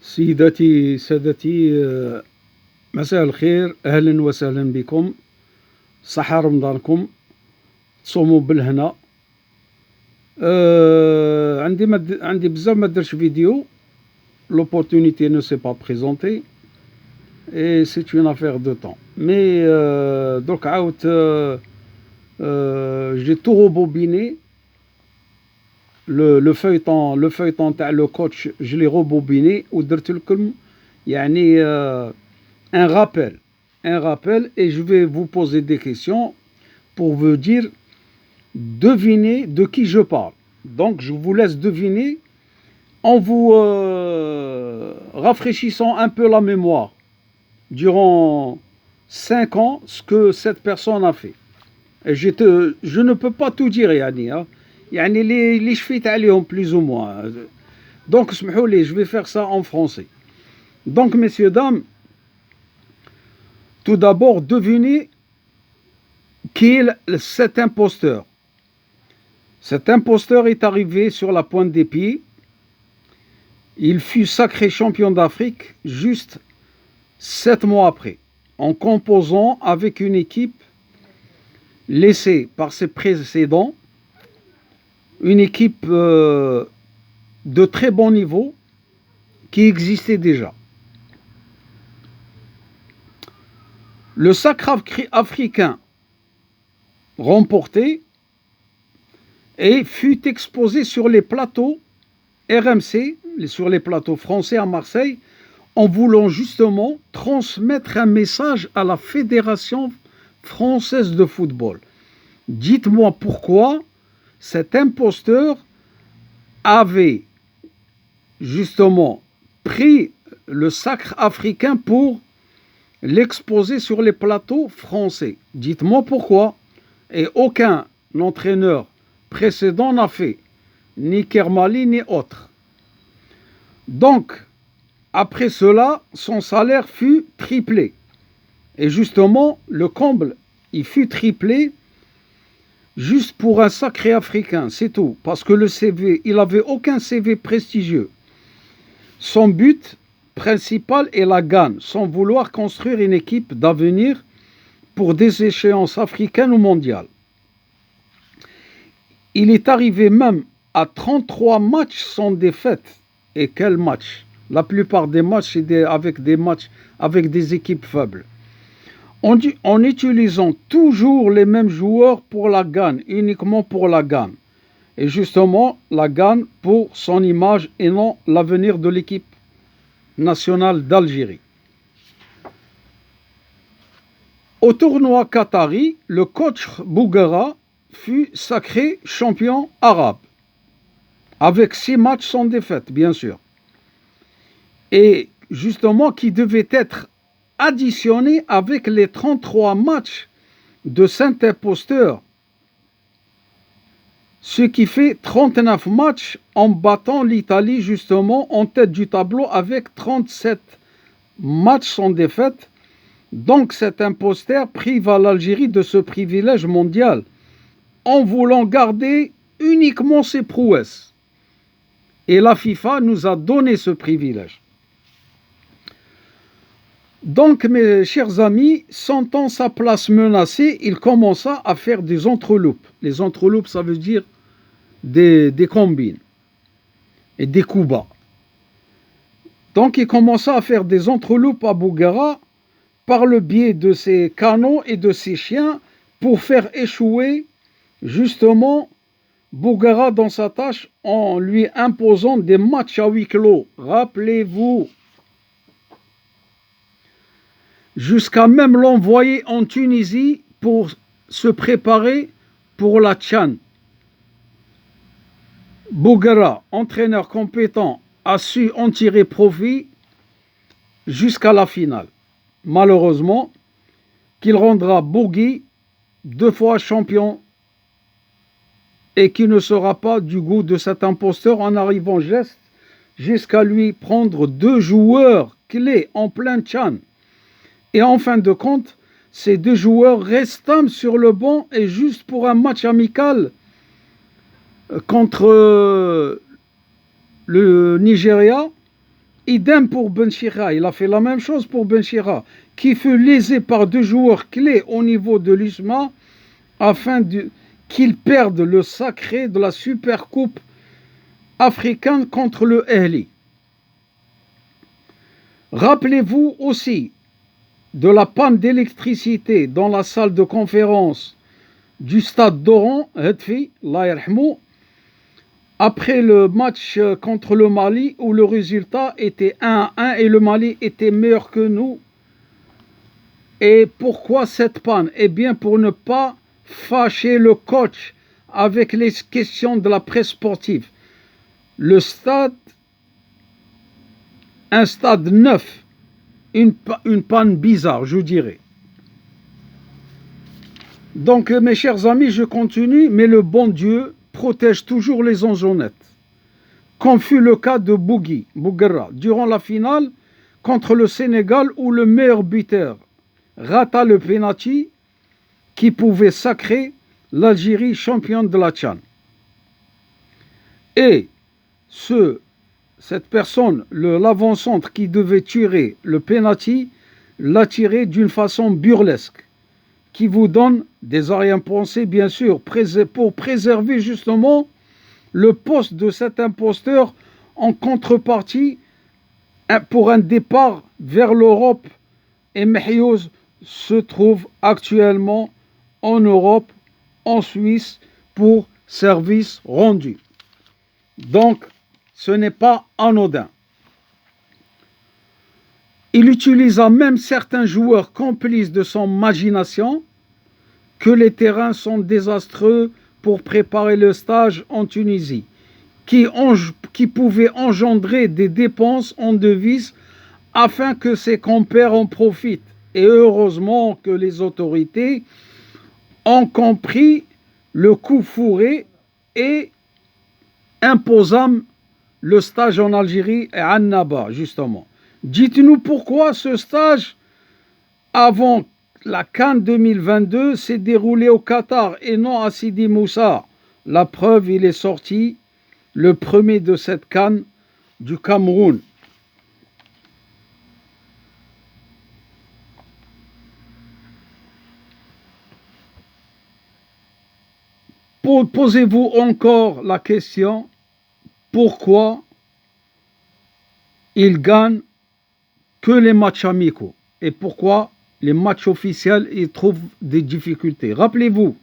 سيداتي سادتي، مساء الخير، أهلا وسهلا بكم. صحة رمضانكم، تصوموا بالهنا. عندي بزاف ما درتش فيديو. L'opportunité ne s'est pas présentée et c'est une affaire de temps. Mais donc عاود j'ai tout rebobiné. Le feuilleton تاع le coach, je l'ai rebobiné ودرت لكم يعني un rappel et je vais vous poser des questions pour vous dire, devinez de qui je parle. Donc je vous laisse deviner en vous rafraîchissant un peu la mémoire durant 5 ans ce que cette personne a fait. Et je ne peux pas tout dire يعني يعني les شفيت عليهم plus ou moins. Donc اسمحوا لي, je vais faire ça en français. Donc messieurs, dames, tout d'abord, devinez qui est cet imposteur. Cet imposteur est arrivé sur la pointe des pieds. Il fut sacré champion d'Afrique juste 7 mois après, en composant avec une équipe laissée par ses précédents, une équipe de très bon niveau qui existait déjà. Le sacre africain remporté et fut exposé sur les plateaux RMC, sur les plateaux français à Marseille, en voulant justement transmettre un message à la Fédération française de football. Dites-moi pourquoi cet imposteur avait justement pris le sacre africain pour l'exposer sur les plateaux français. Dites-moi pourquoi. Et aucun entraîneur précédent n'a fait, ni Kermali ni autre. Donc, après cela, son salaire fut triplé. Et justement, le comble, il fut triplé juste pour un sacré africain, c'est tout. Parce que le CV, il n'avait aucun CV prestigieux. Son but principal est la gagne, sans vouloir construire une équipe d'avenir pour des échéances africaines ou mondiales. Il est arrivé même à 33 matchs sans défaite. Et quel match! La plupart des matchs, c'est avec des équipes faibles. En utilisant toujours les mêmes joueurs pour la gagne, uniquement pour la gagne. Et justement, la gagne pour son image et non l'avenir de l'équipe nationale d'Algérie. Au tournoi qatari, le coach Bouguera fut sacré champion arabe, avec 6 matchs sans défaite, bien sûr. Et justement, qui devait être additionné avec les 33 matchs de cet imposteur, ce qui fait 39 matchs en battant l'Italie justement en tête du tableau avec 37 matchs sans défaite. Donc cet imposteur prive à l'Algérie de ce privilège mondial en voulant garder uniquement ses prouesses. Et la FIFA nous a donné ce privilège. Donc, mes chers amis, sentant sa place menacée, il commença à faire des entreloupes. Les entreloupes, ça veut dire des combines et des coups bas. Donc, il commença à faire des entreloupes à Bouguera par le biais de ses canons et de ses chiens pour faire échouer justement Bouguera dans sa tâche en lui imposant des matchs à huis clos. Rappelez-vous, jusqu'à même l'envoyer en Tunisie pour se préparer pour la Tchad. Bouguera, entraîneur compétent, a su en tirer profit jusqu'à la finale. Malheureusement, qu'il rendra Bougui 2 fois champion et qui ne sera pas du goût de cet imposteur en arrivant jusqu'à lui prendre 2 joueurs clés en plein Tchad. Et en fin de compte, ces 2 joueurs restent sur le banc et juste pour un match amical contre le Nigeria, Idem pour Benchira, il a fait la même chose pour Benchira, qui fut lésé par 2 joueurs clés au niveau de l'USMA afin qu'ils perdent le sacré de la Supercoupe africaine contre le Ahli. Rappelez-vous aussi de la panne d'électricité dans la salle de conférence du stade d'Oran, Hedfi, Allah yarhamou, après le match contre le Mali où le résultat était 1-1 et le Mali était meilleur que nous. Et pourquoi cette panne? Eh bien pour ne pas fâcher le coach avec les questions de la presse sportive. Le stade, un stade neuf, une panne bizarre, je dirais. Donc mes chers amis, je continue, mais le bon Dieu protège toujours les gens honnêtes. Comme fut le cas de Bouguera, durant la finale contre le Sénégal où le meilleur buteur rata le penalty qui pouvait sacrer l'Algérie championne de la CHAN. Et cette personne, l'avant-centre qui devait tirer le penalty, l'a tiré d'une façon burlesque, qui vous donne des arrière-pensées, bien sûr, pour préserver justement le poste de cet imposteur en contrepartie pour un départ vers l'Europe. Et Mehiouz se trouve actuellement en Europe, en Suisse, pour service rendu. Donc, ce n'est pas anodin. Il utilisa même certains joueurs complices de son imagination, que les terrains sont désastreux pour préparer le stage en Tunisie, qui pouvait engendrer des dépenses en devises afin que ses compères en profitent. Et heureusement que les autorités ont compris le coup fourré et imposâmes le stage en Algérie et à Annaba, justement. Dites-nous pourquoi ce stage, avant la CAN 2022, s'est déroulé au Qatar et non à Sidi Moussa. La preuve, il est sorti le premier de cette CAN du Cameroun. Posez-vous encore la question, pourquoi il gagne que les matchs amicaux et pourquoi les matchs officiels ils trouvent des difficultés. Rappelez-vous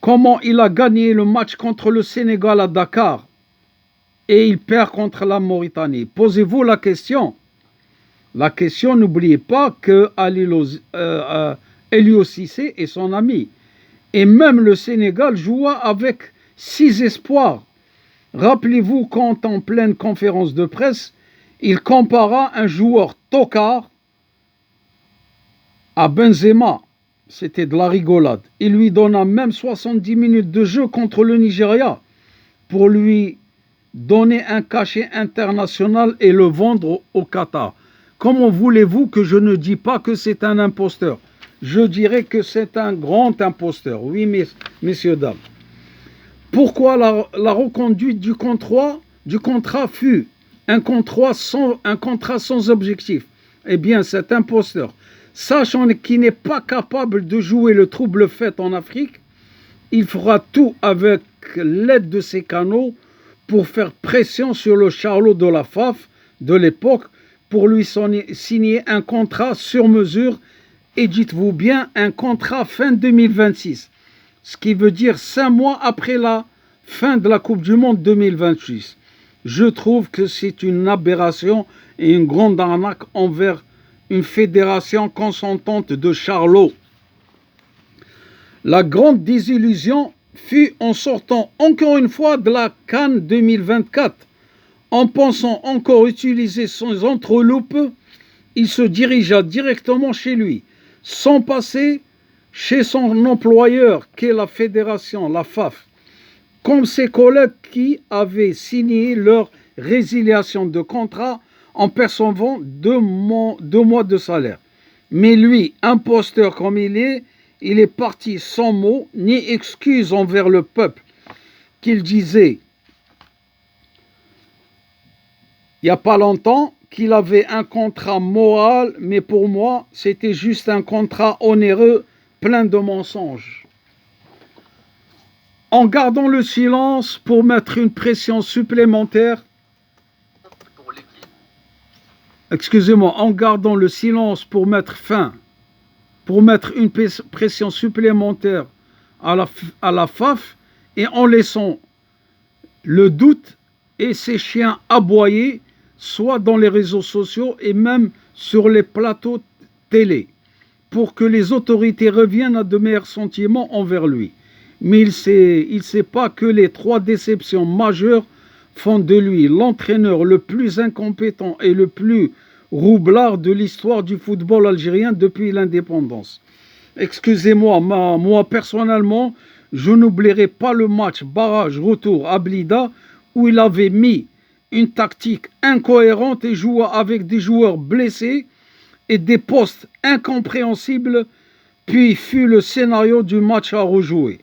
comment il a gagné le match contre le Sénégal à Dakar et il perd contre la Mauritanie. Posez-vous la question. La question, n'oubliez pas que Elio Cissé est son ami. Et même le Sénégal joua avec 6 espoirs. Rappelez-vous quand en pleine conférence de presse, il compara un joueur tocard à Benzema. C'était de la rigolade. Il lui donna même 70 minutes de jeu contre le Nigeria pour lui donner un cachet international et le vendre au Qatar. Comment voulez-vous que je ne dis pas que c'est un imposteur? Je dirais que c'est un grand imposteur. Oui, messieurs, dames. Pourquoi la reconduite du contrat fut un contrat sans objectif? Eh bien, cet imposteur, sachant qu'il n'est pas capable de jouer le trouble fait en Afrique, il fera tout avec l'aide de ses canaux pour faire pression sur le Charlot de la FAF de l'époque pour lui signer un contrat sur mesure et dites-vous bien un contrat fin 2026, ce qui veut dire 5 mois après la fin de la Coupe du Monde 2026. Je trouve que c'est une aberration et une grande arnaque envers une fédération consentante de Charlot. La grande désillusion fut en sortant encore une fois de la CAN 2024. En pensant encore utiliser son entreloupe, il se dirigea directement chez lui, sans passer chez son employeur qu'est la fédération, la FAF, comme ses collègues qui avaient signé leur résiliation de contrat en percevant 2 mois de salaire. Mais lui, imposteur comme il est parti sans mots ni excuse envers le peuple, qu'il disait il n'y a pas longtemps qu'il avait un contrat moral, mais pour moi, c'était juste un contrat onéreux, plein de mensonges. En gardant le silence pour mettre une pression supplémentaire, excusez-moi, en gardant le silence pour mettre fin, pour mettre une pression supplémentaire à la FAF, et en laissant le doute et ses chiens aboyer, soit dans les réseaux sociaux et même sur les plateaux télé, pour que les autorités reviennent à de meilleurs sentiments envers lui. Mais il sait pas que les 3 déceptions majeures font de lui l'entraîneur le plus incompétent et le plus roublard de l'histoire du football algérien depuis l'indépendance. Excusez-moi, moi personnellement, je n'oublierai pas le match barrage-retour à Blida où il avait mis une tactique incohérente et jouait avec des joueurs blessés et des postes incompréhensibles, puis fut le scénario du match à rejouer,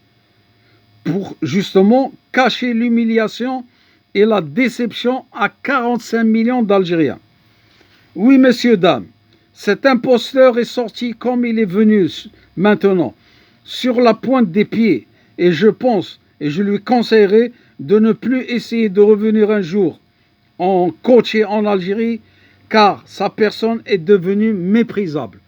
pour justement cacher l'humiliation et la déception à 45 millions d'Algériens. Oui, messieurs, dames, cet imposteur est sorti comme il est venu maintenant, sur la pointe des pieds, et je pense, et je lui conseillerais de ne plus essayer de revenir un jour en coaché en Algérie, car sa personne est devenue méprisable.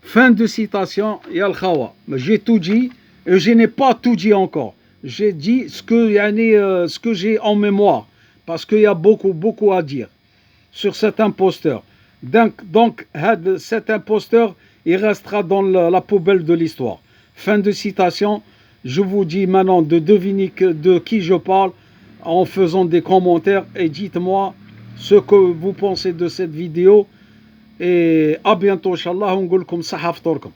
Fin de citation, Yal Khawa. J'ai tout dit, et je n'ai pas tout dit encore. J'ai dit ce que j'ai en mémoire, parce qu'il y a beaucoup à dire sur cet imposteur. Donc cet imposteur, il restera dans la poubelle de l'histoire. Fin de citation. Je vous dis maintenant de deviner de qui je parle en faisant des commentaires et dites-moi ce que vous pensez de cette vidéo. Et à bientôt, Inch'Allah, on goulkoum sahaf torkum.